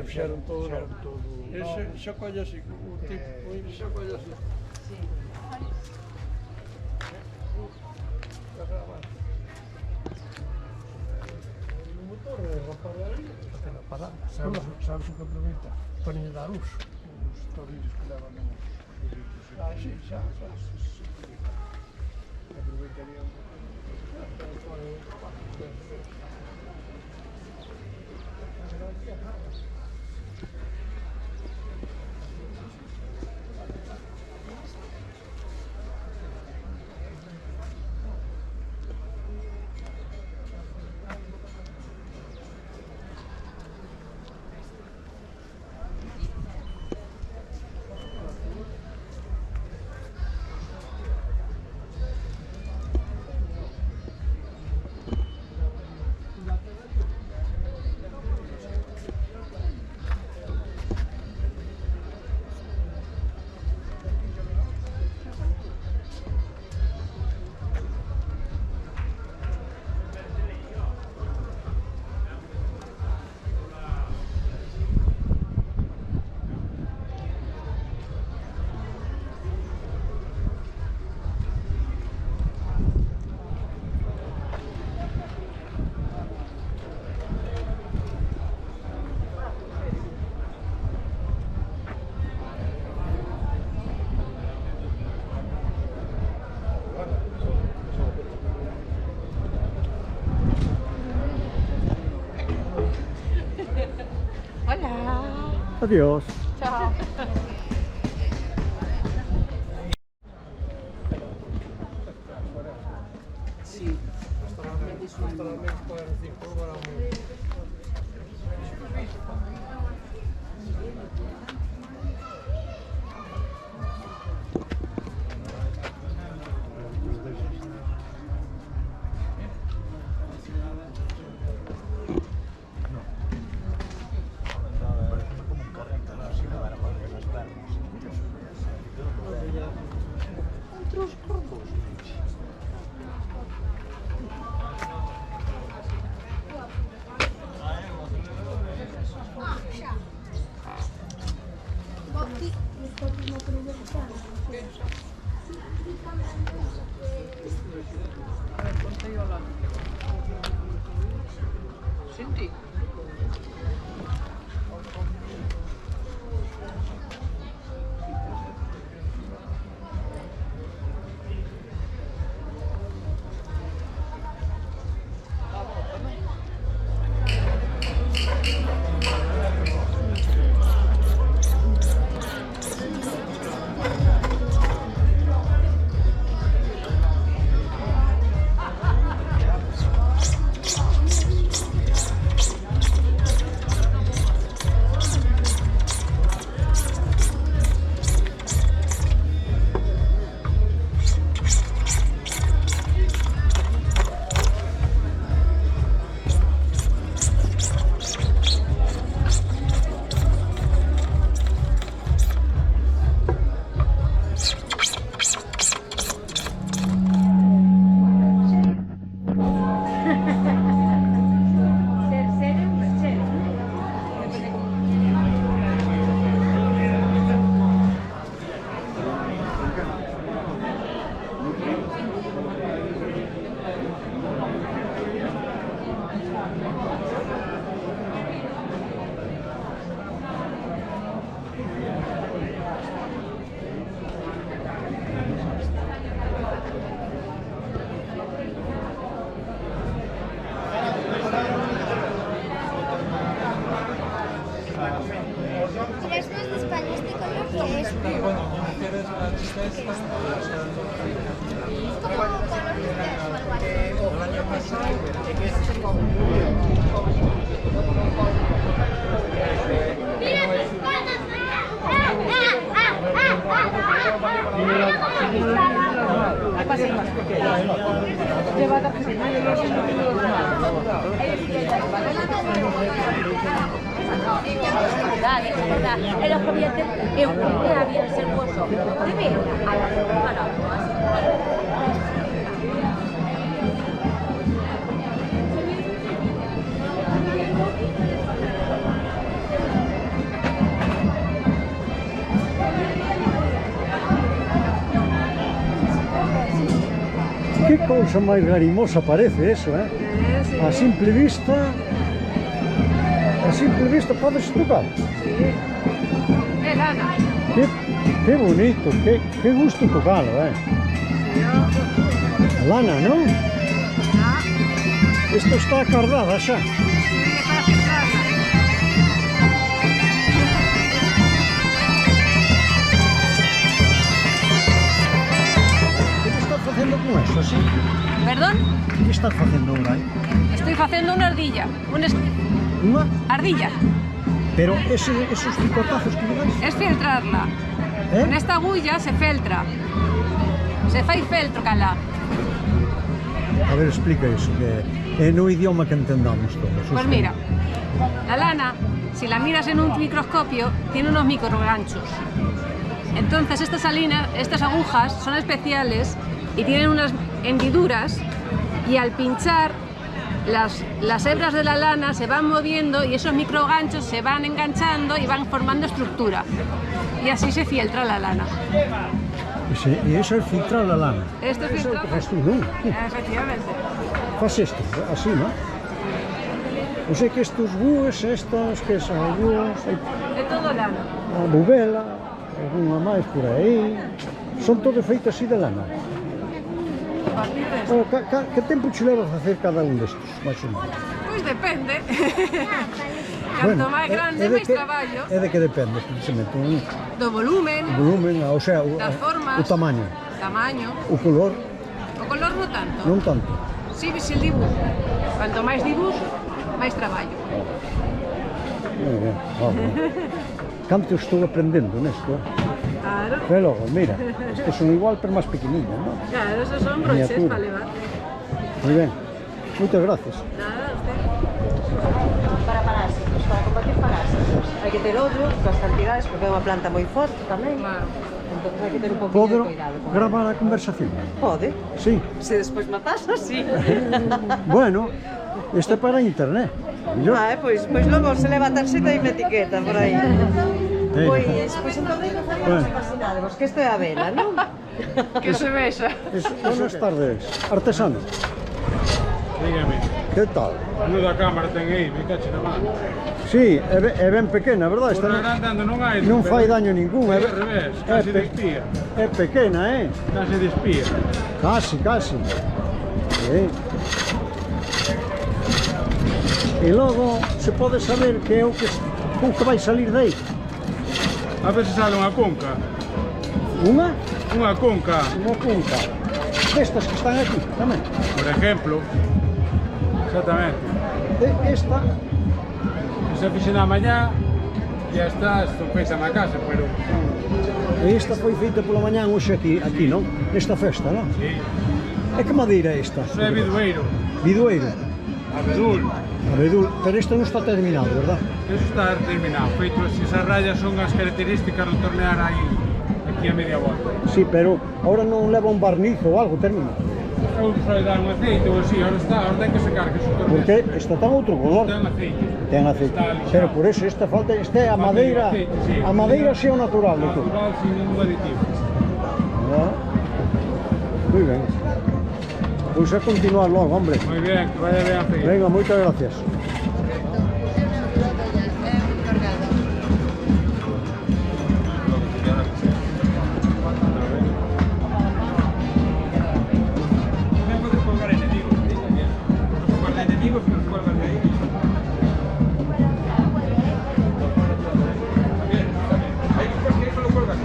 fixeron todo. Xa colle así, o tipo, xa colle así. O motor é rapar de ali, sabes o que aproveita? Para lle dar uso, os tornillos que levan nos produtos. Sí, xa. Aproveitaría un pouco. Adiós. Chao. Sí. Hasta la mes para decir, para Senti? E los comienzos en un había el servoso de ver a la semana. Que cousa máis garimosa parece eso, eh? Sí. A simple vista podes tocar. Sí. É lana. Que bonito, que gusto tocalo, eh? Sí, Lana, non? ah, Isto está cardada xa. sí, é para filtrarla. Que estás facendo con eso, así? Perdón, Que estás facendo ahora, eh? estoy haciendo una ardilla. Una Unha? ardilla. Pero esos picotazos que me dais, Es filtrarla. eh? Con esta agulla se filtra. Se fai feltro calá. A ver, explica iso, que é no idioma que entendamos todos. Pues mira, la lana, si la miras en un microscopio, tiene unos microganchos. Entonces estas agujas son especiales y tienen unas hendiduras y al pinchar las hebras de la lana se van moviendo y esos microganchos se van enganchando y van formando estructura. Y así se filtra la lana. E iso é filtrar a lana. Esto es Iso é o que filtrado. faz tú, non? Efectivamente. Faz isto, así, non? Eu sei que estes búes, estas, que son búes, De todo lana. a bubela, alguna máis por aí, son todo feitos así de lana. A partir de Oh, que tempo che leva a facer cada un destes, máis ou menos? Pues depende. Canto máis grande, máis traballo. É de que depende, precisamente, Do volumen, o volumen, o sea, das formas, o tamaño, tamaño. o color, O color non tanto. non tanto. Si, el dibujo. Cuanto máis dibujo, máis traballo. Moi ben, vamos. Canto estou aprendendo nesto, Claro. Ve logo, mira, estes son igual, pero máis pequeninos, non? Claro, esos son broches Miniatura. para levar. Moi ben, moitas gracias. Nada, usted. Para parásitos, para combatir parásitos. Hai que ter ollo coas cantidades, porque é unha planta moi forte tamén. Claro. Entón hai que ter un poquinho Podo de cuidado con gravar a conversación? ela. Pode. Sí. Se despois matas, así. Bueno, este é para internet. Yo, Pois logo se leva a tarxeta e me etiqueta por aí. eh, Pois entón faríamos Bueno. a fascinadevos, que isto é a vela, non? Que se vexa. buenas tardes, artesano. Dígame, Que tal? nuda cámara ten aí, me cache na mano. Sí, é ben pequena, verdad? Por agrandando non hai. non fai daño ningún, É ao revés, casi de espía. É pequena, Casi de espía. Casi. E logo se pode saber que é o que vai salir dai. A ver se sale unha conca. Unha Unha conca, punta. Destas que están aquí, tamén. por exemplo. Exactamente. Esta, Se fixe na mañá, ya está, estou feita na casa, pero... esta foi feita pola mañán hoxe aquí, non? Nesta festa, non? Sí, E que madeira é esta? iso é bidueiro, Bidueiro. abedul. Abedul, pero isto non está terminado, verdad? Eso está terminado, feito así, esas rayas son as características do tornear aí, aquí a media volta. Sí, pero ahora non leva un barniz ou algo terminado. Eu só dar un aceite ou así, ahora ten que secar, que se tornea. Porque esta ten outro color. Ten aceite. Ten aceite. Está lixado. Pero por eso esta falta, esta é a madeira, Sí. a madeira xa é o natural de todo. Natural, sin ningún aditivo. Ah, moi ben. Pois a continuar logo, hombre. Moi ben, que vaya ben a feira. Venga, moitas gracias. Tamén podes colgar enemigos, podes colgar enemigos que los colgas de aí. Aí despois que eso lo colgas.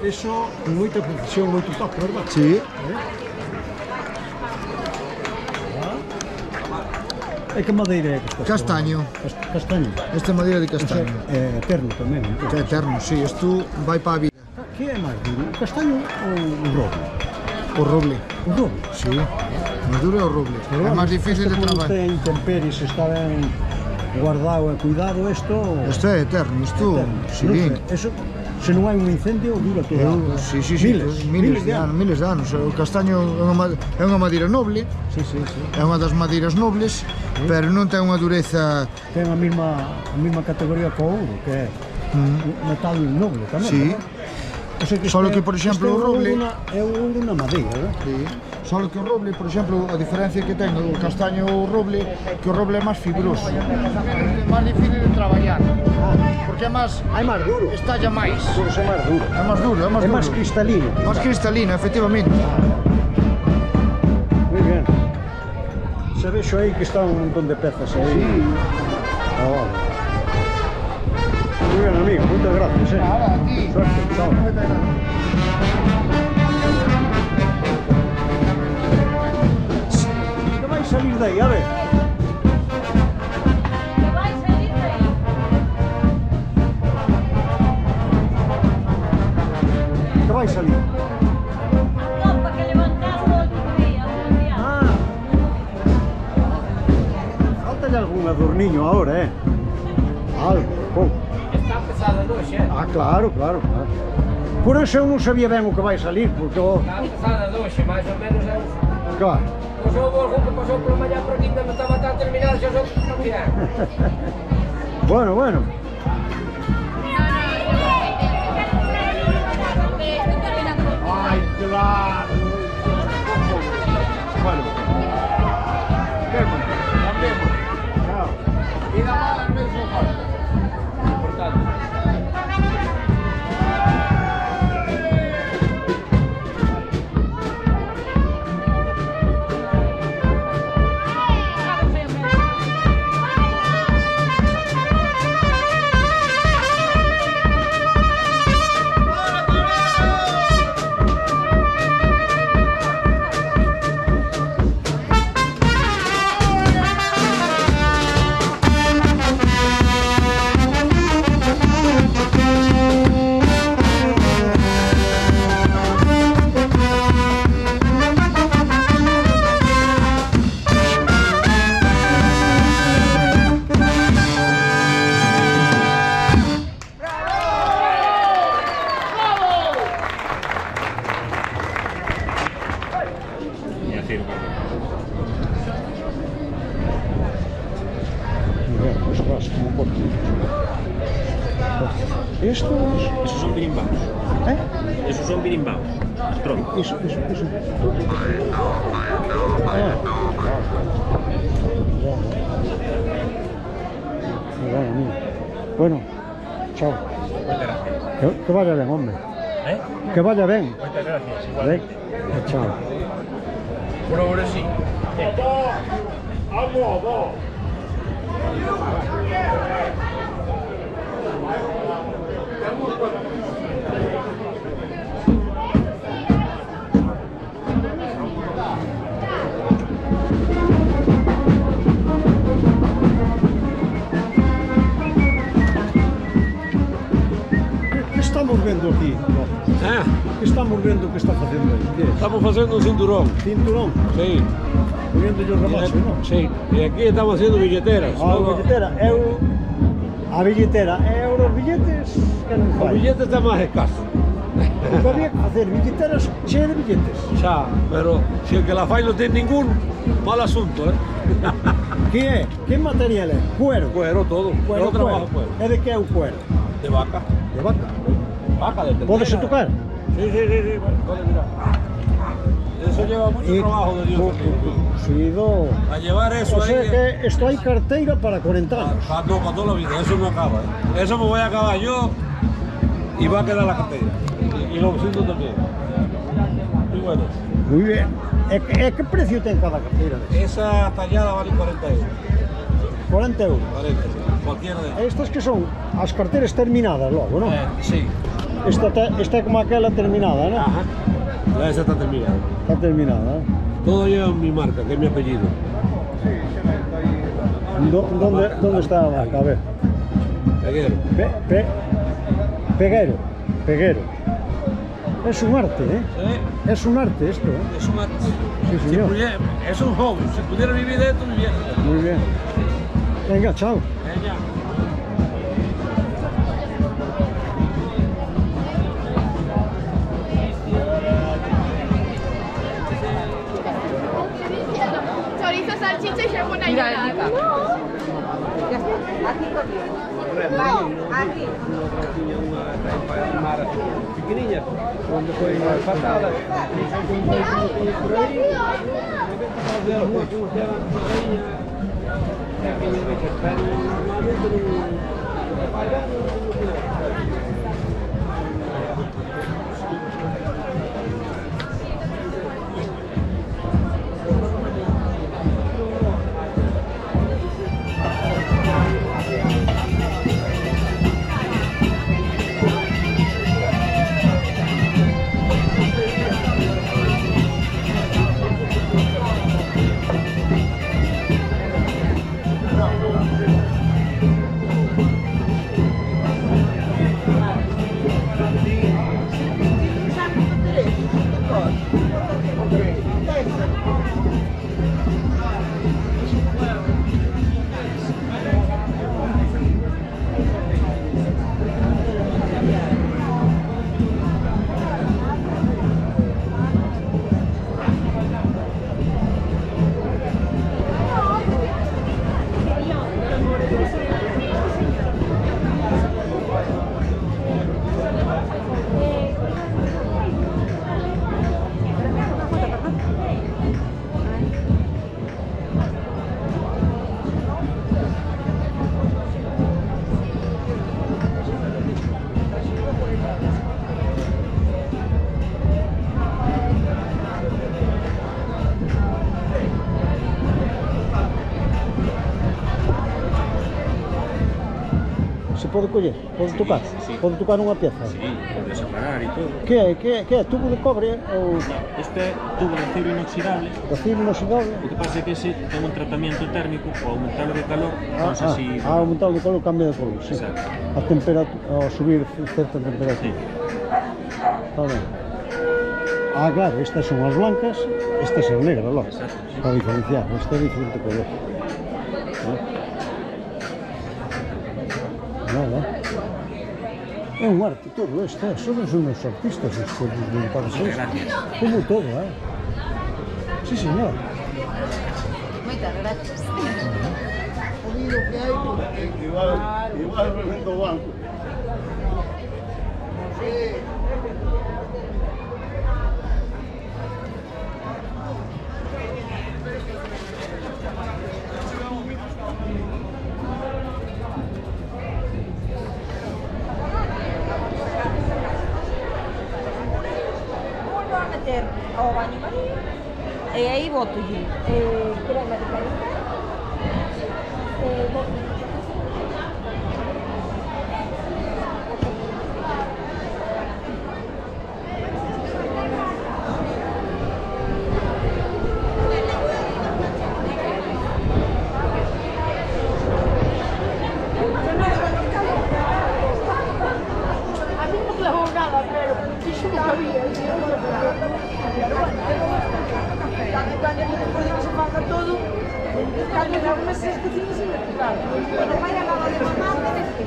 Eso, con moita precisión, moito toque, verdad? Sí, E que madeira é que está? castaño. Castaño. Esta é madeira de Iso castaño. é eterno tamén. Que é eterno, sí. Isto vai para a vida. Que é máis duro? O castaño ou o roble? O roble. O roble. Sí. O duro é o roble. É vamos, máis difícil de isto como traballar. ten intemperies, está ben guardado e cuidado, isto... Isto é eterno, isto, Non sí. sei, eso se non hai un incendio, dura toda a vida. Sí, Miles de anos. miles de anos. O castaño é unha madeira noble, Sí, sí, sí. é unha das madeiras nobles, pero non ten unha dureza. Ten a mesma categoría que o ouro, que é un metal noble tamén. Sí. O sea Solo que, por exemplo, o roble- é o ouro na madeira, ¿verdad? Sí. Só que o roble, por exemplo, a diferencia que ten o castaño e o roble, que o roble é máis fibroso. É máis difícil de traballar, porque é máis... É máis duro. Estalla máis. Por ser máis duro. É máis duro, é máis É duro. máis cristalino. Máis cristalina, efectivamente. Moi ben. Se vexo aí que está un montón de pezas aí. Sí. Vale. Muy bien, amigo, muchas gracias. Nada, a ti. Suerte, chao. ¿Qué vais a salir de ahí? A ver. ¿Qué vais a salir? Ah. Falta algún adorniño ahora, ¿eh? Algo, pouco. Está pesada a noche, Ah, claro. Por eso eu non sabía ben o que vai salir, porque... Está pesada a noche, máis ou menos é... Claro. Pois houve algún que pasou por mañá por aquí, ainda me estaba tan terminado, xa son que non vier. Bueno. Ay, claro. Bueno. Vemos. Chao. Vida mala mesmo falta. Importante. Estos... Esos son birimbaos. ¿Eh? Esos son birimbaos. Las trompas. Eso. Bueno, chao. Muchas gracias. Que vaya bien, hombre. ¿Eh? Que vaya bien. Muchas gracias. ¿Vale? Chao. Por ahora sí. ¿Qué estamos viendo aquí? ¿Qué estamos viendo que está haciendo ahí? ¿Qué es? Estamos facendo un cinturón. Cinturón. Sí. Poniendo yo rapacho, ¿no? Sí. E aquí estamos haciendo billeteras. A billetera, a billetera, os billetes que non O fai. billete está máis escaso. Porque había que facer billeteras cheas de billetes. Xa, pero se el que la fai non ten ningún, mal asunto, eh? Que é? Que material é? Cuero. Cuero todo. Cuero, Todo trabajo cuero. É de que é o cuero? De vaca. De vaca. Vaca de ternera. Pódese tocar? Sí, bueno, puede mirar. Eso lleva mucho trabajo de Dios. Cuido. A llevar eso O sea ahí. que esto hay carteira para 40 años. Para toda la vida, eso no acaba. ¿eh? Eso me voy a acabar yo y va a quedar la cartera. Y los vecinos también. Muy bueno. Muy bien. ¿E que precio ten cada carteira? Esa tallada vale 40 euros. 40 euros. 40, sí. Cualquiera de ellas. Estas que son as carteiras terminadas logo, non? Sí. Esta é como aquela terminada, non? Ajá. Esa está terminada. Está terminada, ¿eh? Todo lleva mi marca, que es mi apellido. ¿Dónde está la marca? A ver. Peguero. Peguero. Es un arte, ¿eh? Sí. Es un arte esto, ¿eh? Es un arte. Sí, señor. Es un hobby. Si pudiera vivir de esto, viviera. Muy bien. Venga, chao. Venga. salchicha y se pone a Mira, llorar. Erika. Ya está, aquí conmigo. Vale, aquí. Pequeñas, cuando fue patada, por ahí, Se pode coller? Pode tocar? sí. Pode tocar unha pieza? Sí, puedes separar y todo. Que é? Tubo de cobre ou Este tubo de acero inoxidable. de acero inoxidable? O que pasa é que ese ten un tratamiento térmico ao aumentar de calor, Ah, pues así. aumentar o calor cambia de color, sí. Exacto. A temperatura, ao subir certa temperatura. Sí. Está ben. Ah, claro, estas son as blancas, estas as negras, logo. Exacto, sí. Para diferenciar, este é diferente color. Nada. É un arte todo isto, son uns artistas os que nos montaron isto. Gracias. Como todo, Sí, señor. Moitas gracias. Igual revendo o banco. Vou a meter ao baño María e aí botolle crema de canela. A mí no clavó nada, pero yo no sabía. Después de que se faga todo, cambia las mesas que tienes y me claro. Cuando vaya a la de mamá, tienes que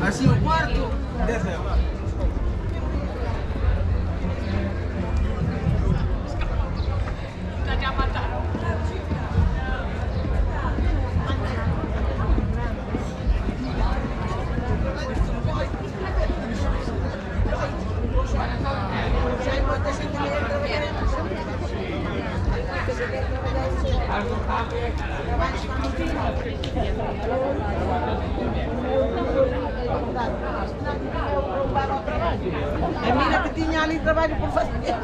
Así un cuarto, 10 euros. E mira que tiña ali traballo por facer.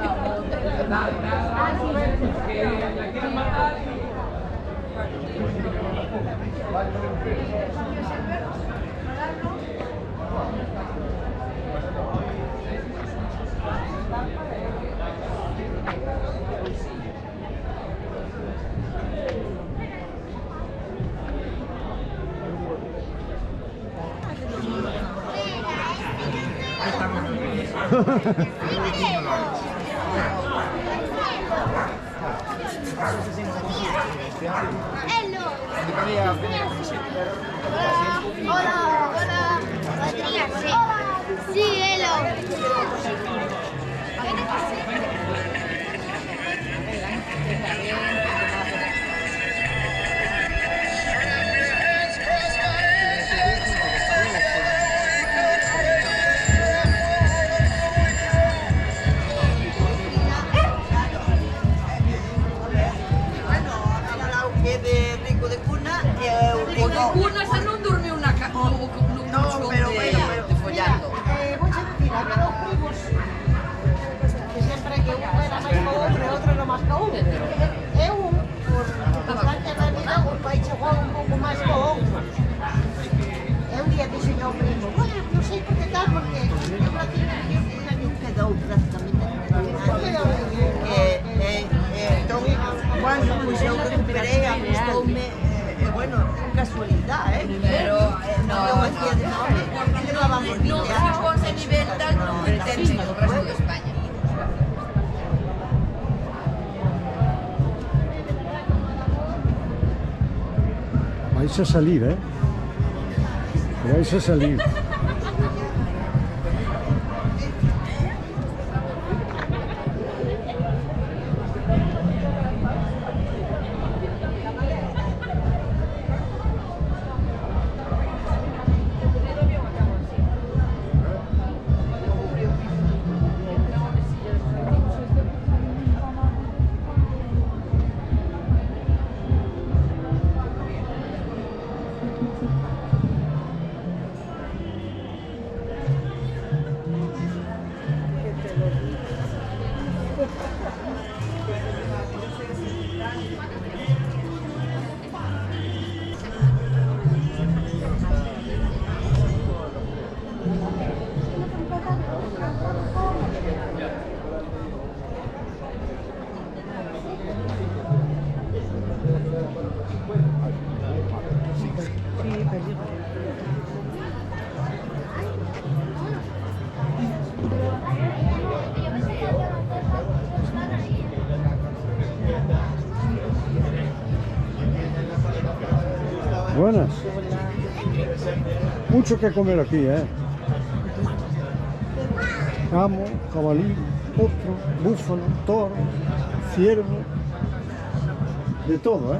Hola, Adrián, sí. Sí, Vais a salir, ¿eh? Vais a salir. Buenas. Mucho que comer aquí, ¿eh? Camo, jabalí, potro, búfalo, toro, ciervo, de todo, ¿eh?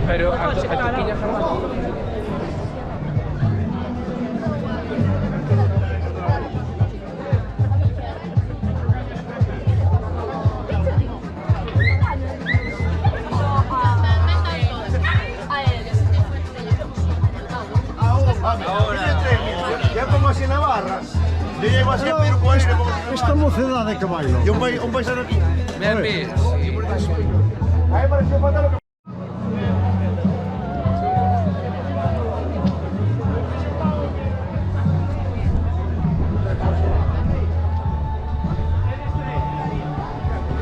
Pero a tu piña jamás. Ya pongo así en la barra. Yo llego así a pedir un cuadro y le pongo así en la Esta mocedade que baila. Y un paisano aquí. Ven, ves. A mí me pareció fatal lo que...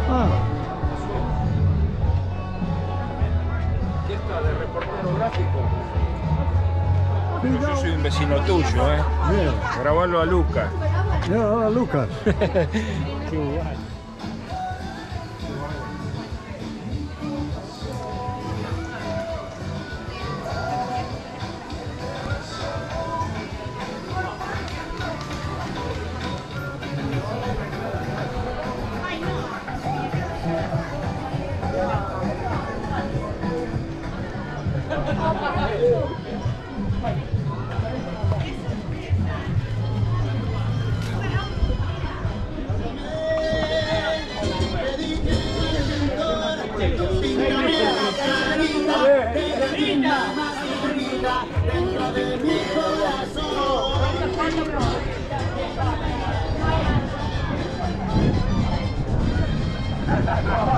Ah, ¿Qué está de reportero gráfico? cuidado. Yo soy un vecino tuyo, ¿eh? Bien. Grabalo a Lucas. Ya, ahora Lucas. Qué guay. ¡Vamos!